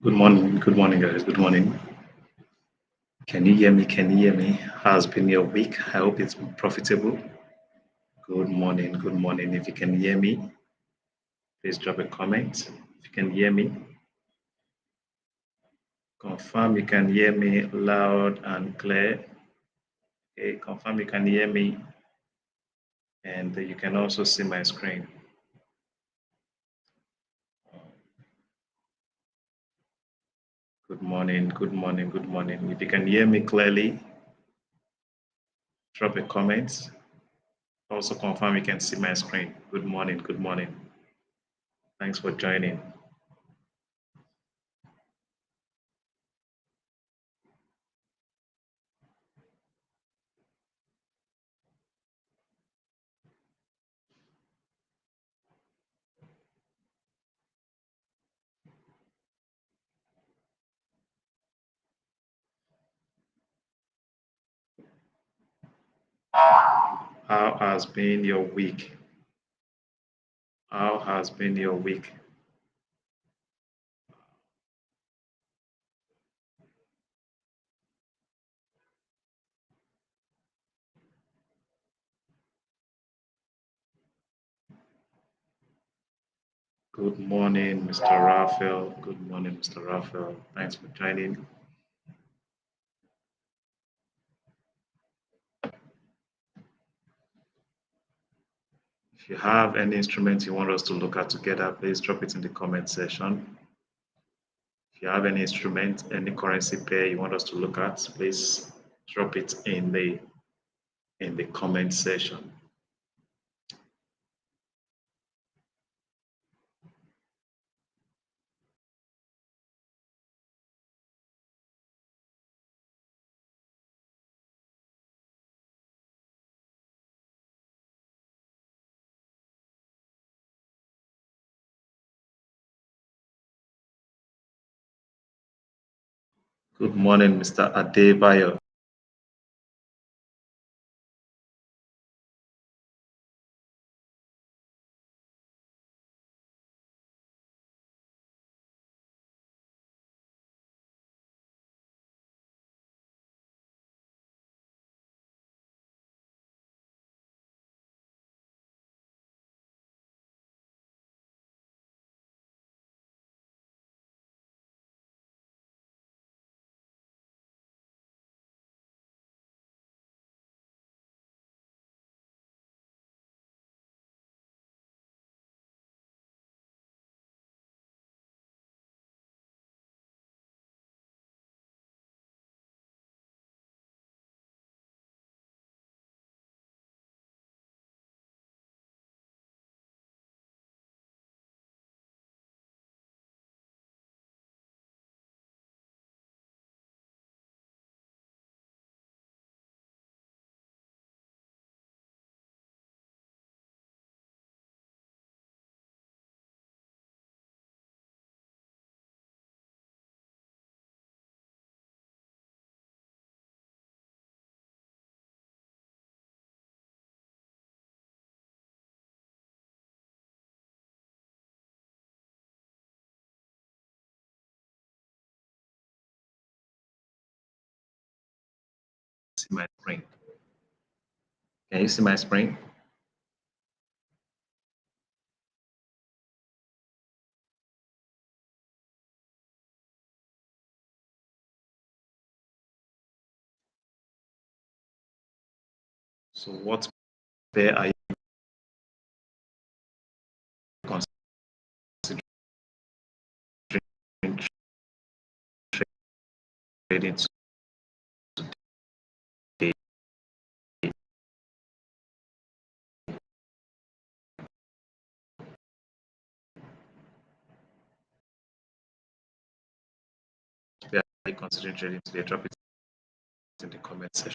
Good morning, guys. Good morning. Can you hear me? Can you hear me? How's been your week? I hope it's been profitable. Good morning. Good morning. If you can hear me, please drop a comment. If you can hear me, confirm you can hear me loud and clear. Okay, confirm you can hear me, and you can also see my screen. Good morning. Good morning. Good morning. If you can hear me clearly, drop a comment. Also confirm you can see my screen. Good morning. Good morning. Thanks for joining. How has been your week? How has been your week? Good morning, Mr. Raphael. Good morning, Mr. Raphael. Thanks for joining. If you have any instrument you want us to look at together, please drop it in the comment section. If you have any instrument, any currency pair you want us to look at, please drop it in the comment section. Good morning, Mr. Adebayo. See my screen. Can you see my screen? So what pair are you considering trading today? Pair are you considering trading today? Drop it in the comment section.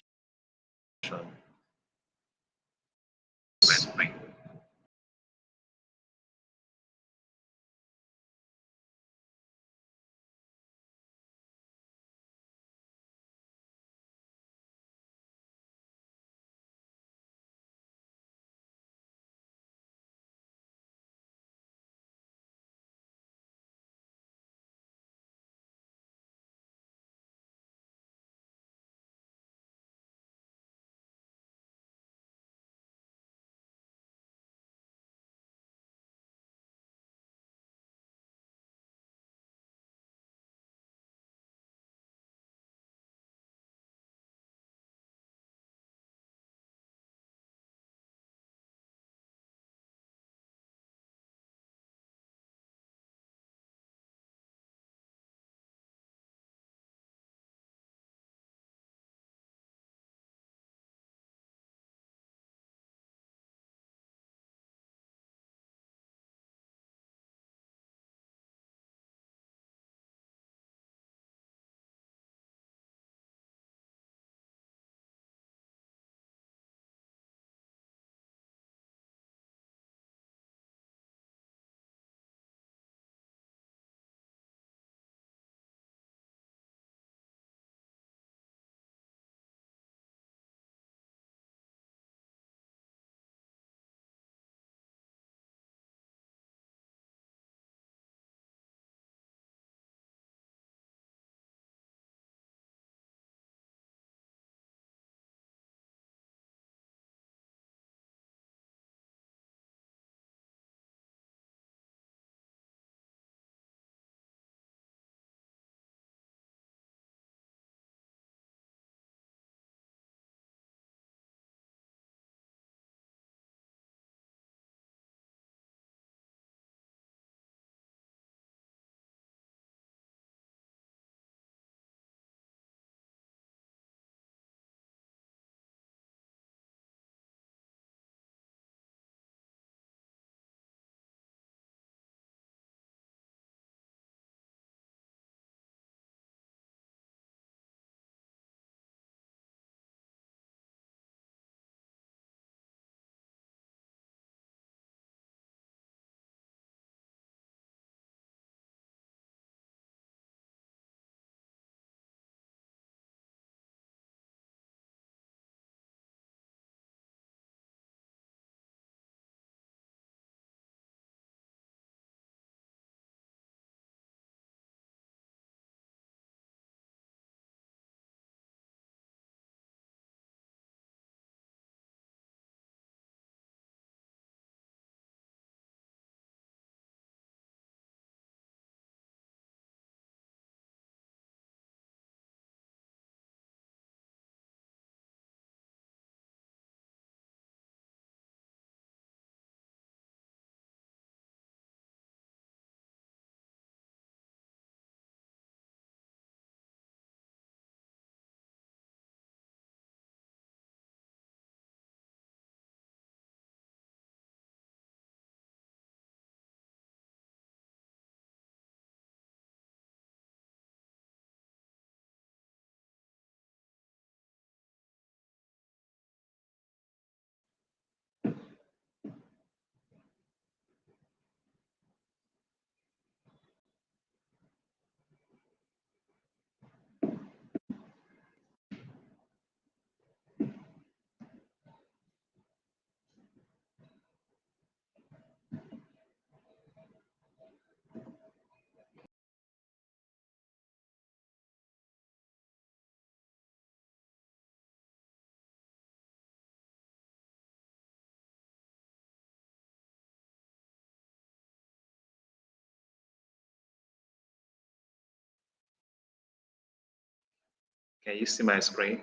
Can you see my screen?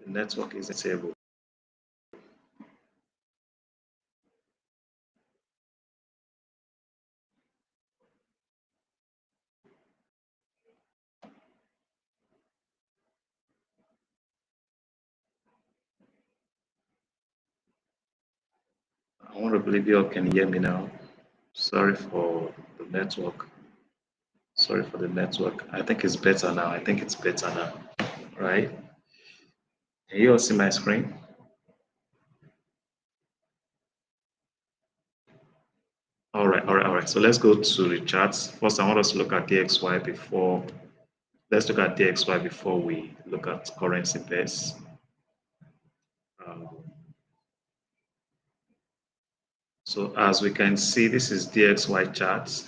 The network is stable. I want to believe you all can hear me now. Sorry for the network. Sorry for the network. I think it's better now. I think it's better now. Right? Can you all see my screen? All right. So let's go to the charts. First, I want us to look at DXY before. Let's look at DXY before we look at currency pairs. Um, so as we can see, this is DXY charts.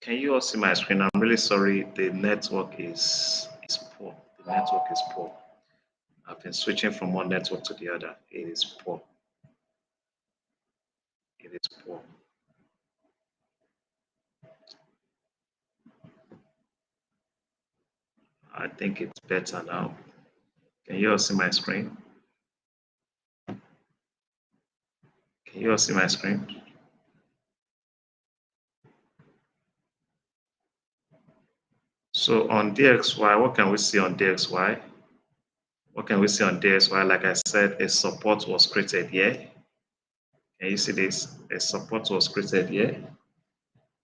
Can you all see my screen? I'm really sorry. The network is poor. The network is poor. I've been switching from one network to the other. It is poor. It is poor. I think it's better now. Can you all see my screen? Can you all see my screen? So on DXY, what can we see on DXY? What can we see on DXY? Like I said, a support was created here. Can you see this? A support was created here.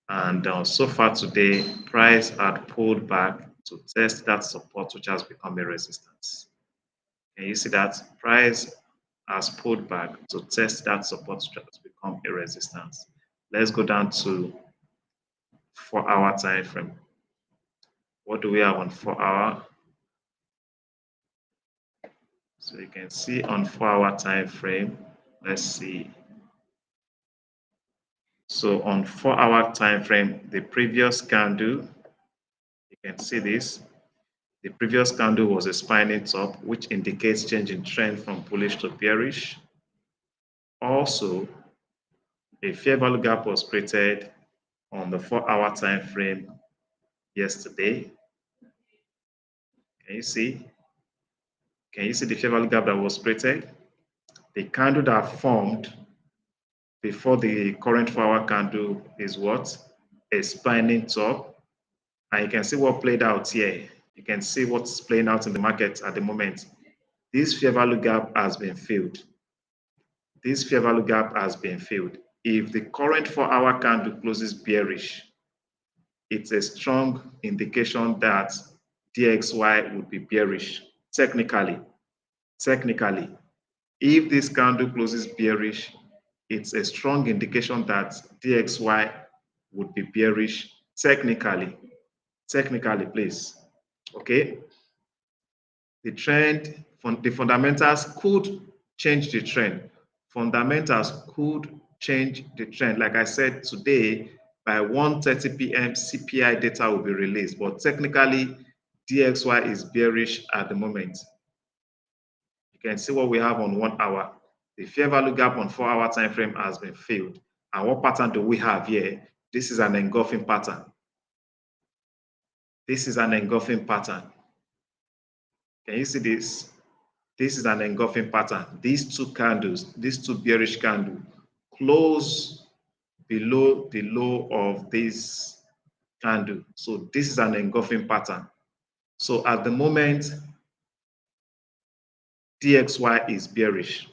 And so far today, price had pulled back to test that support, which has become a resistance. Can you see that? Price has pulled back to test that support, which has become a resistance. Let's go down to 4-hour time frame. What do we have on 4-hour? So you can see on 4-hour time frame, let's see. So on 4-hour time frame, the previous candle, you can see this. The previous candle was a spinning top, which indicates change in trend from bullish to bearish. Also, a fair value gap was created on the 4-hour time frame yesterday. Can you see? Can you see the fair value gap that was created? The candle that formed before the current 4-hour candle is what? A spinning top. And you can see what played out here. You can see what's playing out in the market at the moment. This fair value gap has been filled. this fair value gap has been filled. If the current 4-hour candle closes bearish, it's a strong indication that DXY would be bearish. Technically, if this candle closes bearish, it's a strong indication that DXY would be bearish technically, please. Okay, the trend, the fundamentals could change the trend. Fundamentals could change the trend. Like I said, today by 1:30 p.m. CPI data will be released, but technically DXY is bearish at the moment. You can see what we have on 1 hour. The fair value gap on 4-hour time frame has been filled. And what pattern do we have here? This is an engulfing pattern. This is an engulfing pattern. Can you see this? This is an engulfing pattern. These two candles, these two bearish candles, close below the low of this candle. So this is an engulfing pattern. So at the moment, DXY is bearish.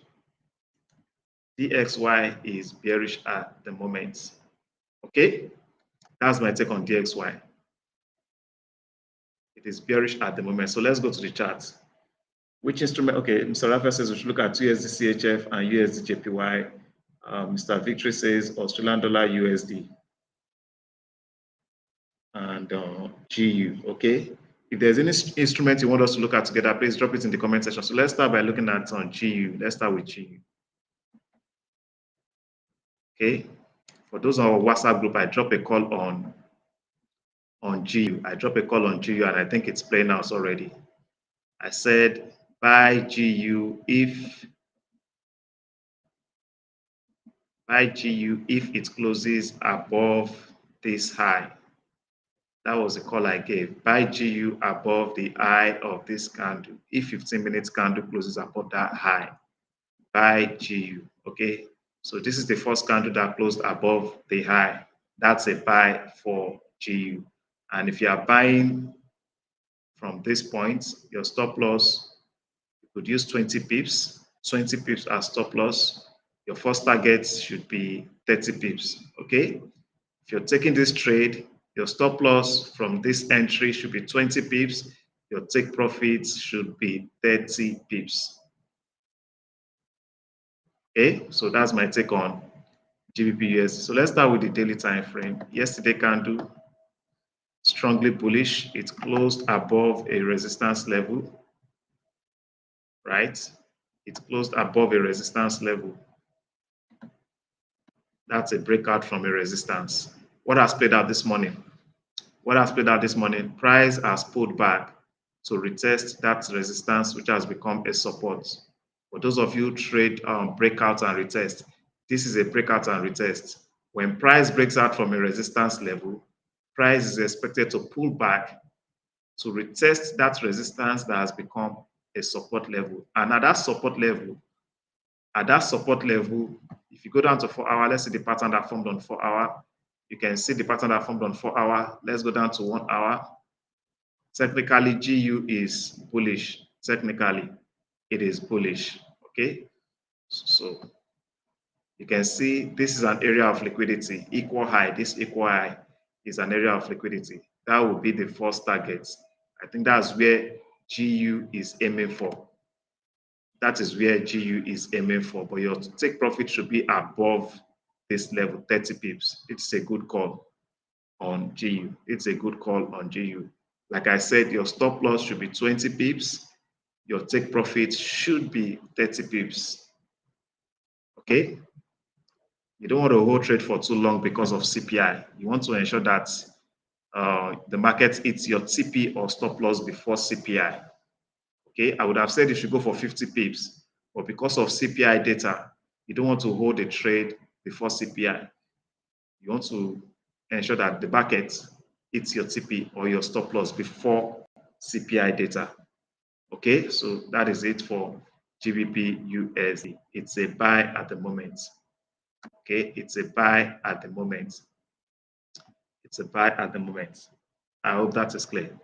DXY is bearish at the moment. Okay, that's my take on DXY. It is bearish at the moment. So let's go to the chart. Which instrument? Okay, Mr. Rafa says we should look at USD CHF and USD JPY. Mr. Victory says Australian dollar USD and GU. Okay, if there's any instrument you want us to look at together, please drop it in the comment section. So let's start by looking at GU. Let's start with GU. Okay, for those on our WhatsApp group, I dropped a call on GU. I dropped a call on GU, and I think it's playing out already. I said buy GU if it closes above this high. That was the call I gave. Buy GU above the high of this candle. If 15-minute candle closes above that high, buy GU. Okay, so this is the first candle that closed above the high. That's a buy for GU. And if you are buying from this point, your stop loss, you could use 20 pips. 20 pips as stop loss. Your first target should be 30 pips. Okay, if you're taking this trade, your stop loss from this entry should be 20 pips. Your take profits should be 30 pips. Okay, so that's my take on GBP USD. So let's start with the daily time frame. Yesterday candle, strongly bullish. It closed above a resistance level, right? It closed above a resistance level. That's a breakout from a resistance. What has played out this morning? What has played out this morning? Price has pulled back to retest that resistance, which has become a support. For those of you who trade breakout and retest, this is a breakout and retest. When price breaks out from a resistance level, price is expected to pull back to retest that resistance that has become a support level. And at that support level, if you go down to 4 hour, let's see the pattern that formed on 4 hour. You can see the pattern that formed on 4 hour. Let's go down to 1 hour. Technically, GU is bullish. Technically, it is bullish. Okay, so you can see this is an area of liquidity. Equal high. This equal high is an area of liquidity. That will be the first target. I think that's where GU is aiming for. That is where GU is aiming for. But your take profit should be above this level, 30 pips. It's a good call on GU. It's a good call on GU. Like I said, your stop loss should be 20 pips. Your take profit should be 30 pips. Okay? You don't want to hold trade for too long because of CPI. You want to ensure that the market hits your TP or stop loss before CPI. Okay, I would have said you should go for 50 pips, but because of CPI data, you don't want to hold a trade before CPI. You want to ensure that the market hits your TP or your stop loss before CPI data. Okay, so that is it for GBP USD. It's a buy at the moment. Okay, it's a buy at the moment. It's a buy at the moment. I hope that is clear.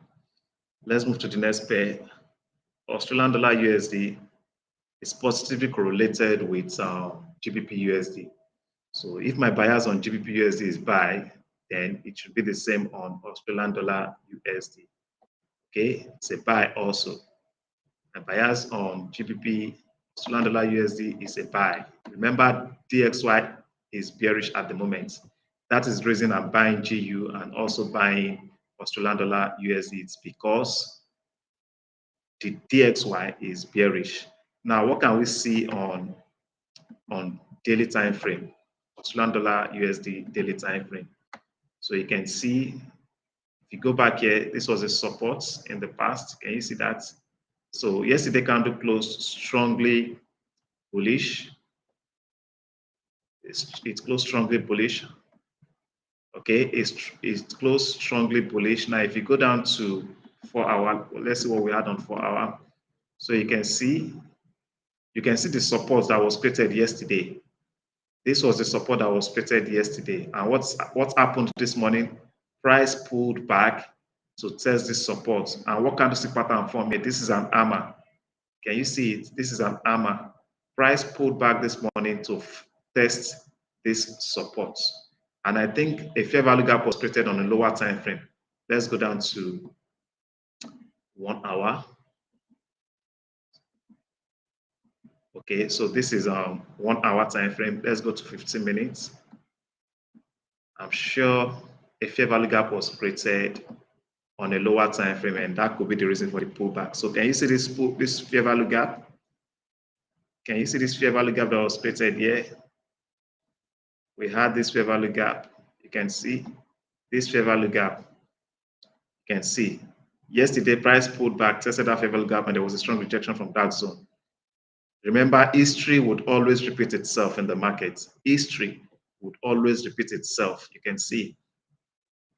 Let's move to the next pair. Australian dollar USD. is positively correlated with GBP USD. So if my bias on GBP USD is buy, then it should be the same on Australian dollar USD. Okay, it's a buy also. My bias on GBP Australian dollar USD is a buy. Remember, DXY is bearish at the moment. That is the reason I'm buying GU and also buying Australian dollar USD. It's because the DXY is bearish. Now, what can we see on daily time frame? Australian dollar USD daily time frame. So you can see, if you go back here, this was a support in the past. Can you see that? So yesterday candle closed strongly bullish. It closed strongly bullish. Okay, it's closed strongly bullish. Now, if you go down to 4 hour, let's see what we had on 4 hour. So you can see the support that was created yesterday. This was the support that was created yesterday. And what happened this morning? Price pulled back to test this support. And what candlestick pattern formed here? This is an hammer. Can you see it? This is an hammer. Price pulled back this morning to test this support. And I think a fair value gap was created on a lower time frame. Let's go down to 1 hour. Okay, so this is 1 hour time frame. Let's go to 15 minutes. I'm sure a fair value gap was created on a lower time frame, and that could be the reason for the pullback. So can you see this fair value gap? Can you see this fair value gap that was created here? We had this fair value gap. You can see this fair value gap. You can see yesterday price pulled back, tested that fair value gap, and there was a strong rejection from that zone. Remember, history would always repeat itself in the market. History would always repeat itself. You can see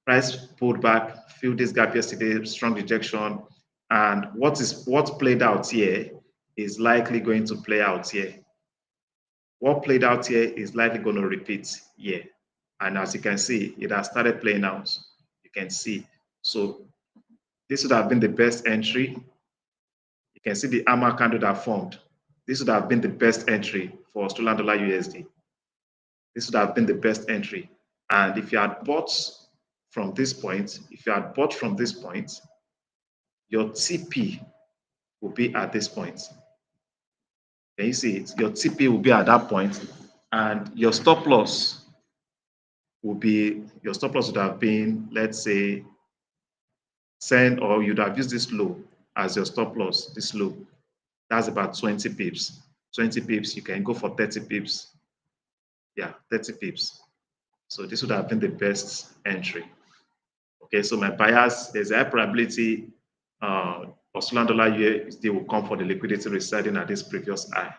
price pulled back, filled this gap yesterday, strong rejection, and what played out here is likely going to play out here. What played out here is likely going to repeat here. And as you can see, it has started playing out. You can see. So this would have been the best entry. You can see the hammer candle that formed. This would have been the best entry for Australian dollar USD. This would have been the best entry. And if you had bought from this point, your TP will be at this point. Can you see it? Your TP will be at that point, and your stop loss would have been, let's say, 10, or you'd have used this low as your stop loss, this low. That's about 20 pips. 20 pips, you can go for 30 pips. Yeah, 30 pips. So this would have been the best entry. Okay, so my bias, there's a high probability Australian dollar USD will come for the liquidity residing at this previous high.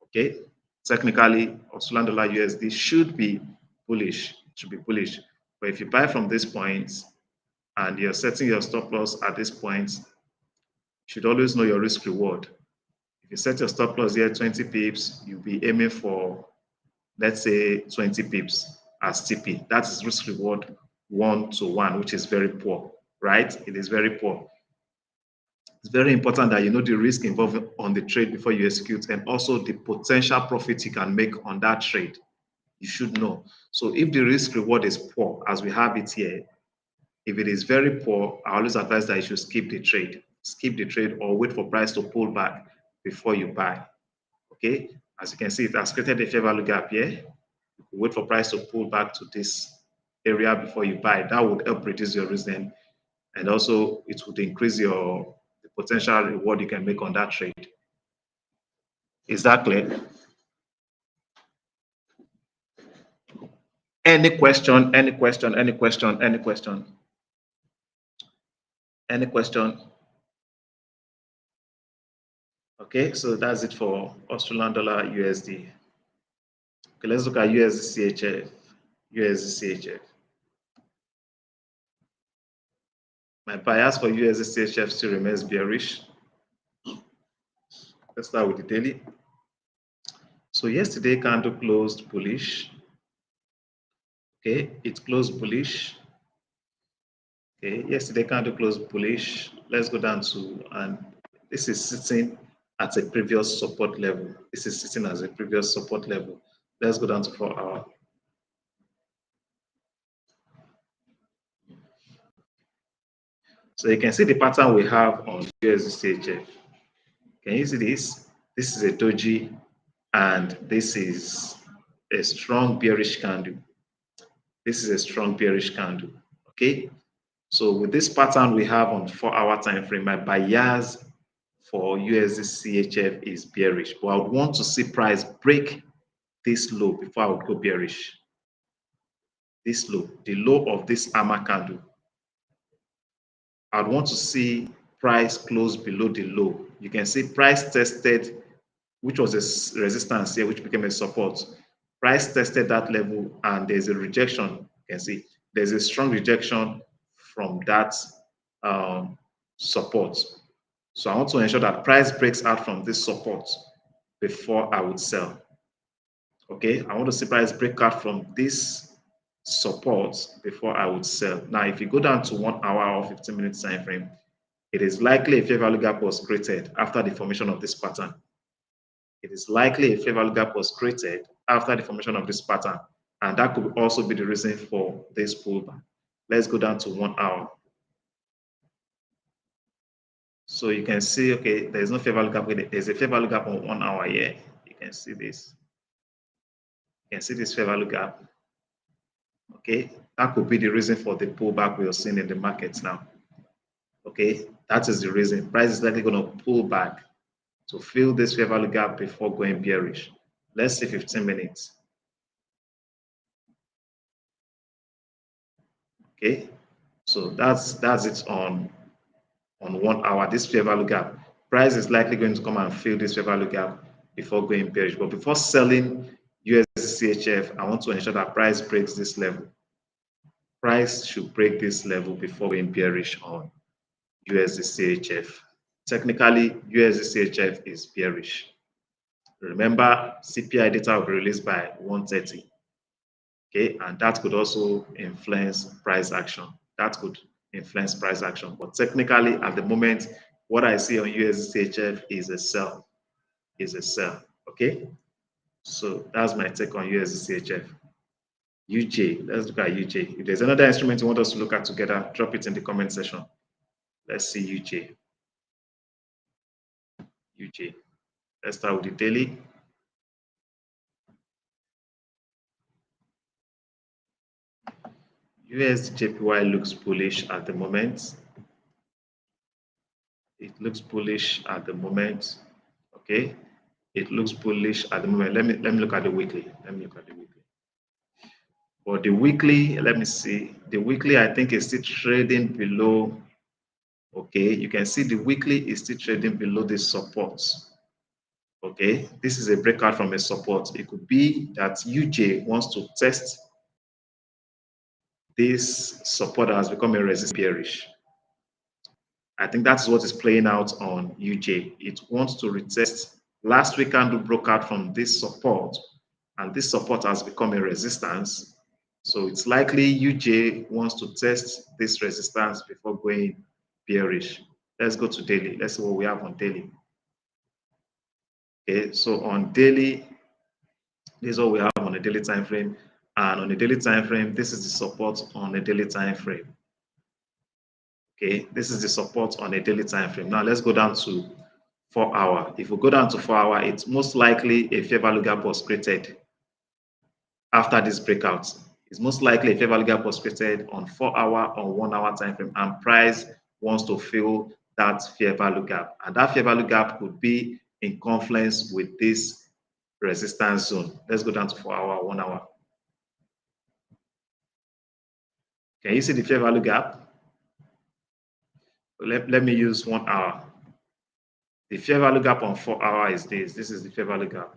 Okay, technically, Australian dollar USD should be bullish. But if you buy from this point and you're setting your stop loss at this point, you should always know your risk reward. If you set your stop loss here 20 pips, you'll be aiming for, let's say, 20 pips as TP. That is risk reward 1-to-1, which is very poor, right? It is very poor. It's very important that you know the risk involved on the trade before you execute, and also the potential profit you can make on that trade. You should know. So if the risk reward is poor, as we have it here, if it is very poor, I always advise that you should skip the trade. Skip the trade or wait for price to pull back before you buy. Okay, as you can see, it has created a fair value gap here. You could wait for price to pull back to this area before you buy. That would help reduce your risk then, and also it would increase the potential reward you can make on that trade. Is that clear? Any question? Any question? Any question? Any question? Any question? Okay, so that's it for Australian dollar USD. Okay, let's look at USD CHF. USD CHF. My bias for USD CHF still remains bearish. Let's start with the daily. So yesterday candle closed bullish. Okay, it closed bullish. Okay, yesterday candle closed bullish. Let's go down to, and this is sitting at a previous support level. This is sitting as a previous support level. Let's go down to 4 hour. So you can see the pattern we have on USD CHF. Can you see this? This is a doji, and this is a strong bearish candle. This is a strong bearish candle. Okay. So with this pattern we have on 4-hour time frame, my bias for USD CHF is bearish, but I would want to see price break this low before I would go bearish. This low, the low of this hammer candle. I'd want to see price close below the low. You can see price tested, which was a resistance here, which became a support. Price tested that level, and there's a rejection. You can see there's a strong rejection from that support. So I want to ensure that price breaks out from this support before I would sell. Okay, I want to see price break out from this support before I would sell. Now, if you go down to 1 hour or 15 minutes time frame, it is likely a fair value gap was created after the formation of this pattern. It is likely a fair value gap was created after the formation of this pattern, and that could also be the reason for this pullback. Let's go down to 1 hour. So you can see, okay, there's no fair value gap. There's a fair value gap on 1 hour here. You can see this. You can see this fair value gap. Okay, that could be the reason for the pullback we are seeing in the markets now. Okay, that is the reason. Price is likely going to pull back to fill this fair value gap before going bearish. Let's see 15 minutes. Okay, so that's it on 1 hour. This fair value gap. Price is likely going to come and fill this fair value gap before going bearish. But before selling USD CHF, I want to ensure that price breaks this level. Price should break this level before going bearish on USD CHF. Technically, USD CHF is bearish. Remember, CPI data will be released by 1:30. Okay, and that could also influence price action. That could influence price action. But technically, at the moment, what I see on USD CHF is a sell. Is a sell. Okay, so that's my take on USD CHF. UJ, let's look at UJ. If there's another instrument you want us to look at together, drop it in the comment section. Let's see UJ. UJ. Let's start with the daily. USD looks bullish at the moment. It looks bullish at the moment. Okay, it looks bullish at the moment. Let me look at the weekly. Let me look at the weekly. For the weekly, let me see. The weekly, I think, is still trading below. Okay, you can see the weekly is still trading below the support. Okay, this is a breakout from a support. It could be that UJ wants to test this support that has become a resistance bearish. I think that's what is playing out on UJ. It wants to retest. Last week candle broke out from this support, and this support has become a resistance. So it's likely UJ wants to test this resistance before going bearish. Let's go to daily. Let's see what we have on daily. Okay, so on daily, this is what we have on a daily time frame. And on a daily time frame, this is the support on a daily time frame. Okay, this is the support on a daily time frame. Now let's go down to 4 hour. If we go down to 4 hour, it's most likely a fair value gap was created after this breakout. It's most likely a fair value gap was created on 4 hour or 1 hour time frame, and price wants to fill that fair value gap. And that fair value gap could be in confluence with this resistance zone. Let's go down to 4 hour, 1 hour. Can you see the fair value gap? Let me use 1 hour. The fair value gap on 4 hour is this. This is the fair value gap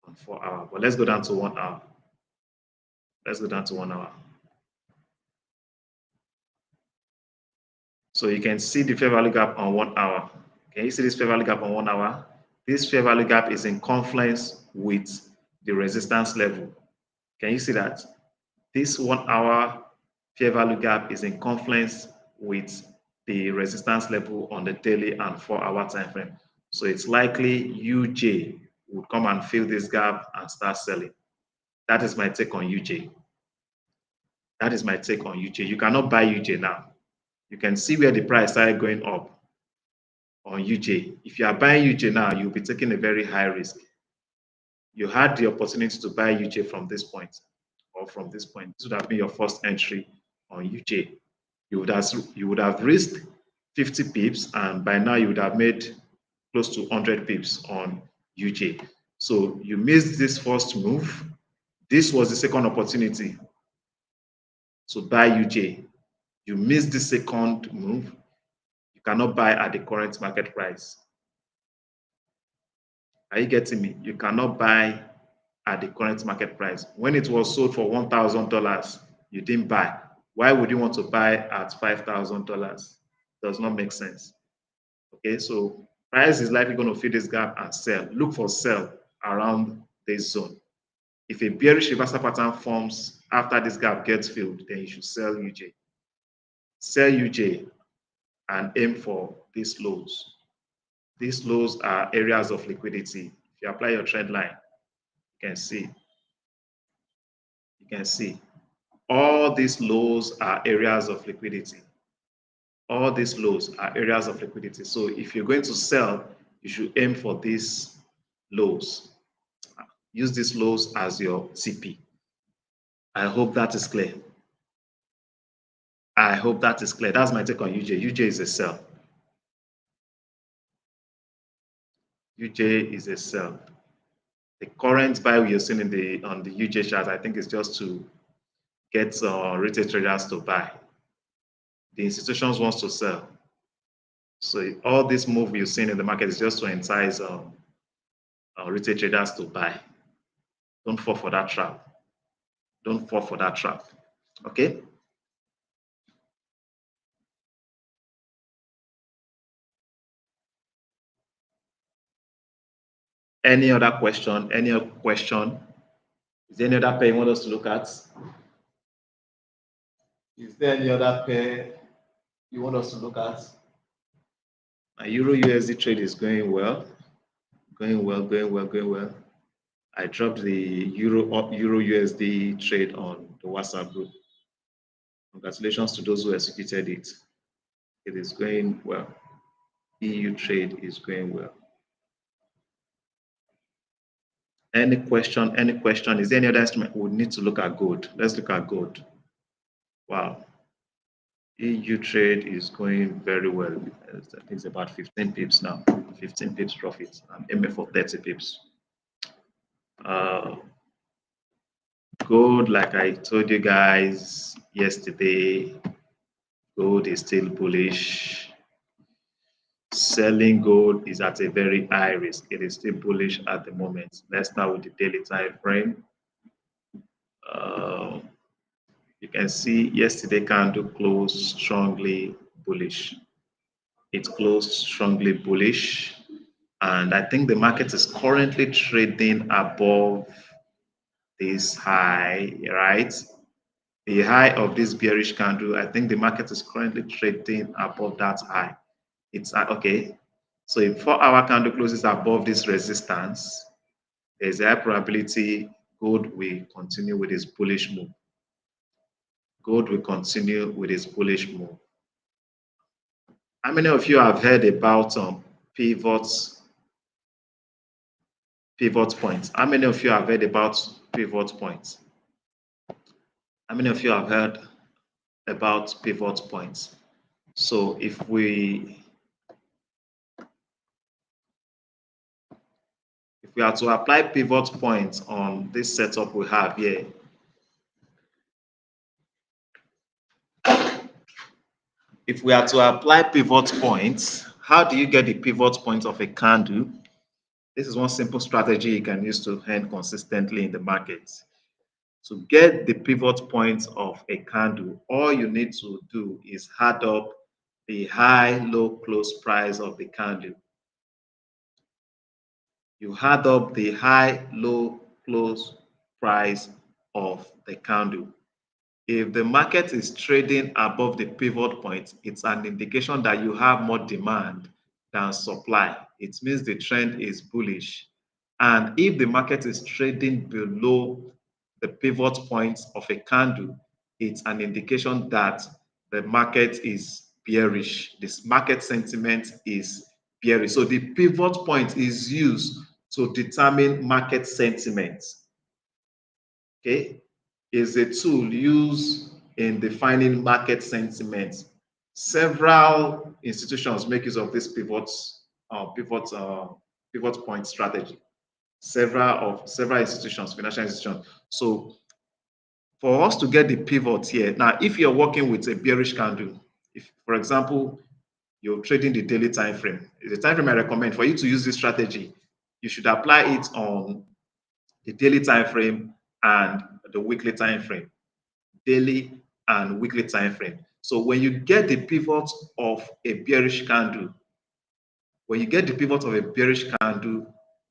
on 4 hour. But let's go down to 1 hour. Let's go down to 1 hour. So you can see the fair value gap on 1 hour. Can you see this fair value gap on 1 hour? This fair value gap is in confluence with the resistance level. Can you see that? This 1 hour fair value gap is in confluence with the resistance level on the daily and 4 hour time frame. So it's likely UJ would come and fill this gap and start selling. That is my take on UJ. That is my take on UJ. You cannot buy UJ now. You can see where the price started going up on UJ. If you are buying UJ now, you'll be taking a very high risk. You had the opportunity to buy UJ from this point or from this point. This would have been your first entry on UJ. You would have risked 50 pips, and by now you would have made close to 100 pips on UJ. So you missed this first move. This was the second opportunity to buy UJ. You missed the second move. You cannot buy at the current market price. Are you getting me? You cannot buy at the current market price. When it was sold for $1,000, you didn't buy. Why would you want to buy at $5,000? Does not make sense. Okay, so price is likely going to fill this gap and sell. Look for sell around this zone. If a bearish reversal pattern forms after this gap gets filled, then you should sell UJ. Sell UJ and aim for these lows. These lows are areas of liquidity. If you apply your trend line, you can see. You can see all these lows are areas of liquidity. All these lows are areas of liquidity. So if you're going to sell, you should aim for these lows. Use these lows as your TP. I hope that is clear. I hope that is clear. That's my take on UJ. UJ is a sell. UJ is a sell. The current buy we are seeing on the UJ chart, I think, is just to get retail traders to buy. The institutions wants to sell. So all this move you're seeing in the market is just to entice retail traders to buy. Don't fall for that trap. Don't fall for that trap. Okay. Any other question? Any other question? Is there any other pair you want us to look at? Is there any other pair you want us to look at? My Euro USD trade is going well. Going well, going well, going well. I dropped the Euro USD trade on the WhatsApp group. Congratulations to those who executed it. It is going well. EU trade is going well. Any question? Any question? Is there any other instrument we need to look at? Gold. Let's look at gold. Wow. EU trade is going very well. I think it's about 15 pips now. 15 pips profit. I'm aiming for 30 pips. Gold, like I told you guys yesterday, gold is still bullish. Selling gold is at a very high risk. It is still bullish at the moment. Let's start with the daily time frame. You can see yesterday candle closed strongly bullish. It closed strongly bullish, and I think the market is currently trading above this high, right? The high of this bearish candle, I think the market is currently trading above that high. It's okay. So if 4-hour candle closes above this resistance, there's a high probability gold will continue with its bullish move. Gold will continue with its bullish move. How many of you have heard about pivot points? How many of you have heard about pivot points? How many of you have heard about pivot points? So if we are to apply pivot points on this setup we have here, if we are to apply pivot points, how do you get the pivot point of a candle? This is one simple strategy you can use to earn consistently in the market. To get the pivot point of a candle, all you need to do is add up the high-low close price of the candle. You add up the high-low close price of the candle. If the market is trading above the pivot point, it's an indication that you have more demand than supply. It means the trend is bullish. And if the market is trading below the pivot points of a candle, it's an indication that the market is bearish. This market sentiment is bearish. So the pivot point is used to determine market sentiment. Okay, is a tool used in defining market sentiment. Several institutions make use of this pivot point strategy. Several institutions, financial institutions. So for us to get the pivot here, now if you're working with a bearish candle, if for example you're trading the daily time frame, the time frame I recommend for you to use this strategy, you should apply it on the daily time frame and the weekly time frame. Daily and weekly time frame. So when you get the pivot of a bearish candle,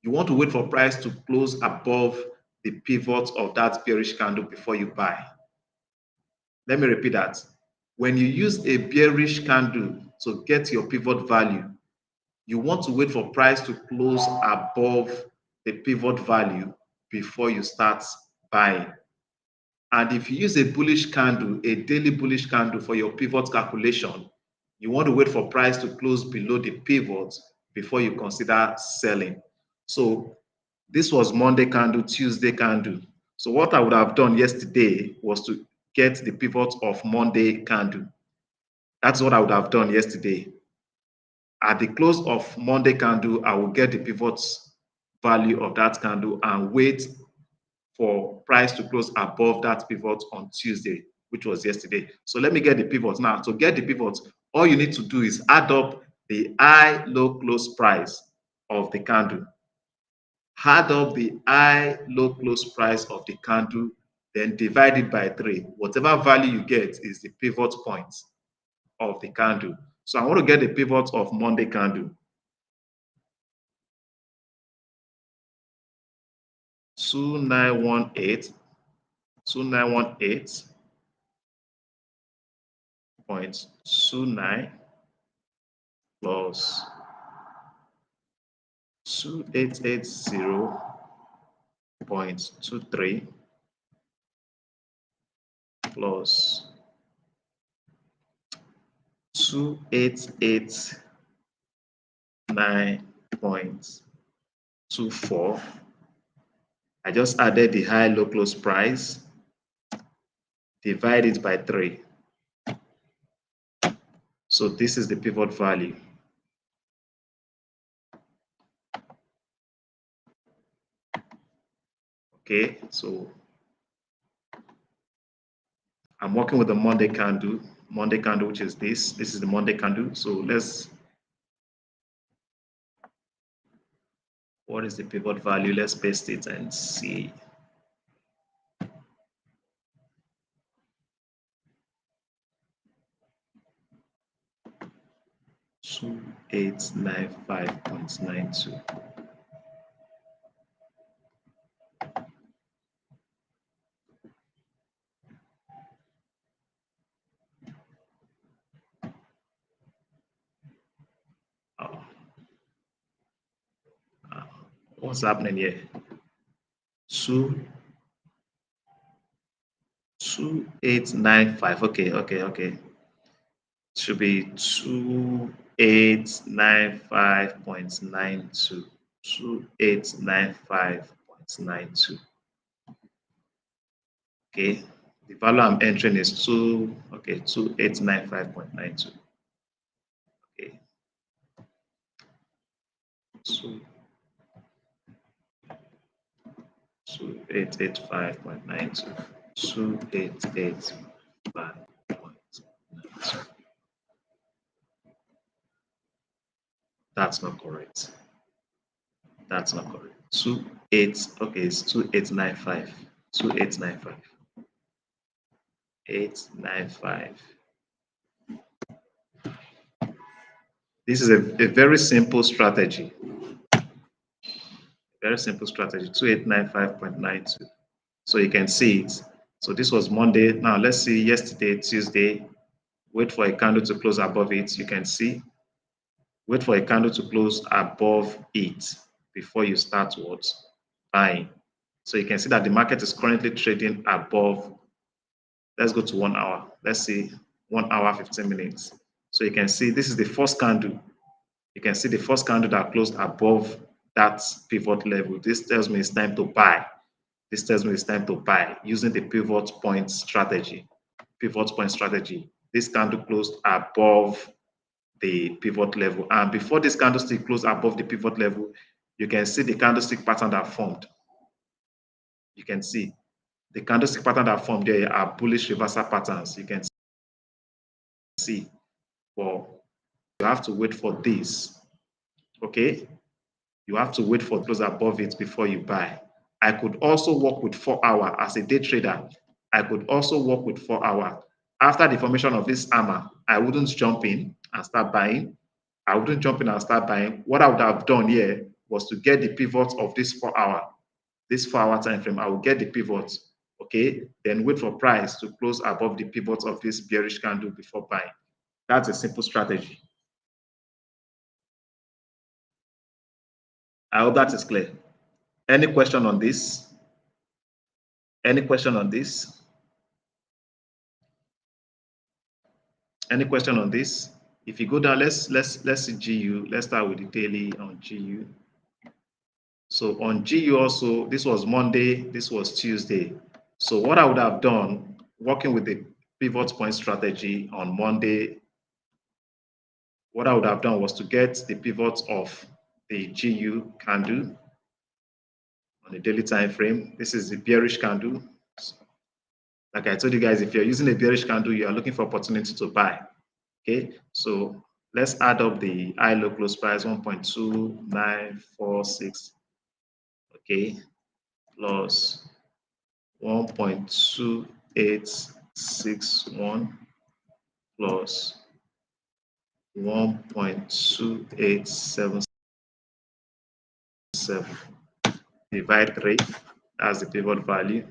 you want to wait for price to close above the pivot of that bearish candle before you buy. Let me repeat that. When you use a bearish candle to get your pivot value, you want to wait for price to close above the pivot value before you start buying. And if you use a bullish candle, a daily bullish candle for your pivot calculation, you want to wait for price to close below the pivot before you consider selling. So this was Monday candle, Tuesday candle. So what I would have done yesterday was to get the pivot of Monday candle. That's what I would have done yesterday. At the close of Monday candle, I will get the pivot value of that candle and wait for price to close above that pivot on Tuesday, which was yesterday. So let me get the pivot now. To get the pivot, all you need to do is add up the high, low, close price of the candle. Add up the high, low, close price of the candle, then divide it by 3. Whatever value you get is the pivot point of the candle. So I want to get the pivot of Monday candle. 2918.29 plus 2880.23 plus 2889.24. I just added the high low close price, divide it by 3. So this is the pivot value. Okay, so I'm working with the Monday candle, which is this. This is the Monday candle. So what is the pivot value? Let's paste it and see. Two 2895.92. What's happening here? 2895. Okay. Should be 2895.92. 2895.92. Okay. The value I'm entering is 2895.92. Okay. 2885.92. 2885.92. That's not correct. That's not correct. It's 2895. 2895. 895. This is a very simple strategy. Very simple strategy. 2895.92. So you can see it. So this was Monday. Now let's see yesterday, Tuesday. Wait for a candle to close above it. You can see Wait for a candle to close above it before you start what? Buying. So you can see that the market is currently trading above. Let's go to 1 hour. Let's see 1 hour, 15 minutes. So you can see this is the first candle. You can see the first candle that closed above that pivot level. This tells me it's time to buy. This tells me it's time to buy using the pivot point strategy. Pivot point strategy. This candle closed above the pivot level. And before this candlestick closed above the pivot level, you can see the candlestick pattern that formed. You can see the candlestick pattern that formed there are bullish reversal patterns. You can see. Well, you have to wait for this. Okay? You have to wait for close above it before you buy. I could also work with 4 hour as a day trader. I could also work with 4 hour. After the formation of this hammer, I wouldn't jump in and start buying. I wouldn't jump in and start buying. What I would have done here was to get the pivot of this 4 hour, time frame. I will get the pivot, okay? Then wait for price to close above the pivot of this bearish candle before buying. That's a simple strategy. I hope that is clear. Any question on this? Any question on this? Any question on this? If you go down, let's see GU. Let's start with the daily on GU. So on GU also, this was Monday, this was Tuesday. So what I would have done, working with the pivot point strategy on Monday, what I would have done was to get the pivot of the GU candle on the daily time frame. This is the bearish candle. Like I told you guys, if you're using a bearish candle, you are looking for opportunity to buy. Okay, so let's add up the high low close price 1.2946, okay, plus 1.2861 plus 1.2877 divide 3, that's the pivot value.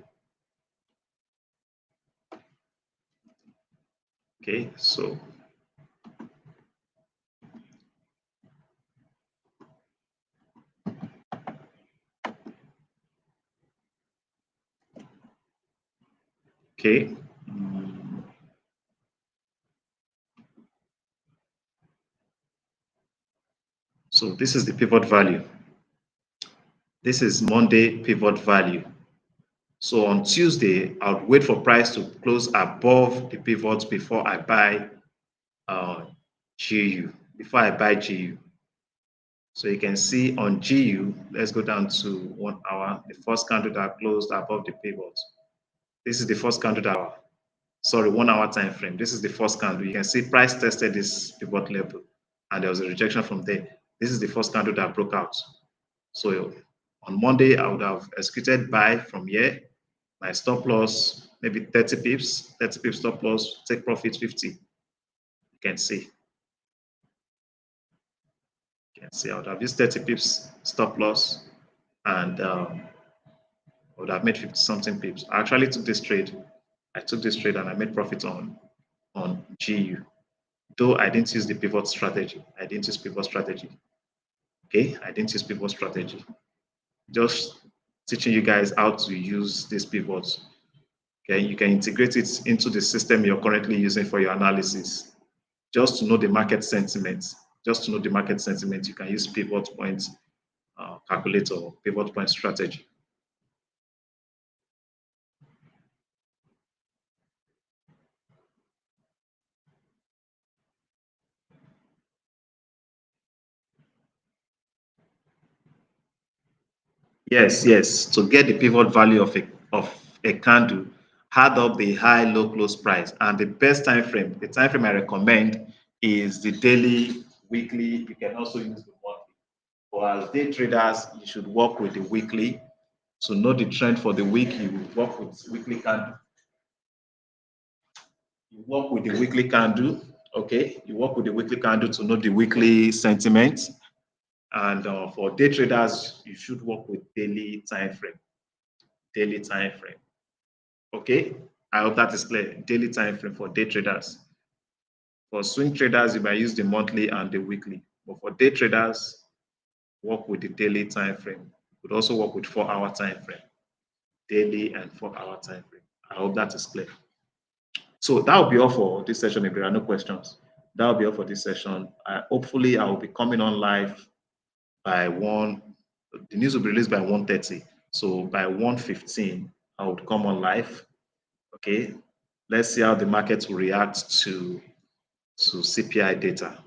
Okay, so okay. So this is the pivot value. This is Monday pivot value. So on Tuesday, I would wait for price to close above the pivot before I buy GU, before I buy GU. So you can see on GU, let's go down to 1 hour, the first candle that closed above the pivot. This is the first candle that, sorry, 1 hour time frame. This is the first candle. You can see price tested this pivot level and there was a rejection from there. This is the first candle that broke out. So on Monday, I would have executed buy from here. My stop loss, maybe 30 pips, 30 pips stop loss, take profit 50. You can see. You can see I would have used 30 pips stop loss and I would have made 50 something pips. I actually took this trade. I took this trade and I made profit on GU. Though I didn't use the pivot strategy. I didn't use pivot strategy. Okay, I didn't use pivot strategy. Just teaching you guys how to use these pivots. Okay, you can integrate it into the system you're currently using for your analysis. Just to know the market sentiment. Just to know the market sentiment, you can use pivot point calculator or pivot point strategy. Yes, yes. To get the pivot value of a candle, add up the high, low, close price, and the best time frame. The time frame I recommend is the daily, weekly. You can also use the monthly. But as day traders, you should work with the weekly. To know the trend for the week, you work with weekly candle. You work with the weekly candle. Okay, you work with the weekly candle to know the weekly sentiment. And for day traders, you should work with daily time frame. Daily time frame. Okay, I hope that is clear. Daily time frame for day traders. For swing traders, you might use the monthly and the weekly. But for day traders, work with the daily time frame. You could also work with 4-hour time frame, daily and 4-hour time frame. I hope that is clear. So that will be all for this session. If there are no questions, that will be all for this session. Hopefully, I will be coming on live by 1. The news will be released by 1:30. So by 1:15, I would come on live. Okay. Let's see how the market will react to CPI data.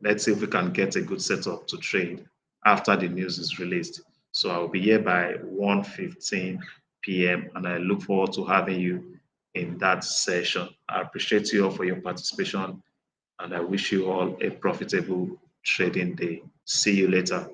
Let's see if we can get a good setup to trade after the news is released. So I'll be here by 1:15 p.m. and I look forward to having you in that session. I appreciate you all for your participation and I wish you all a profitable trading day. See you later.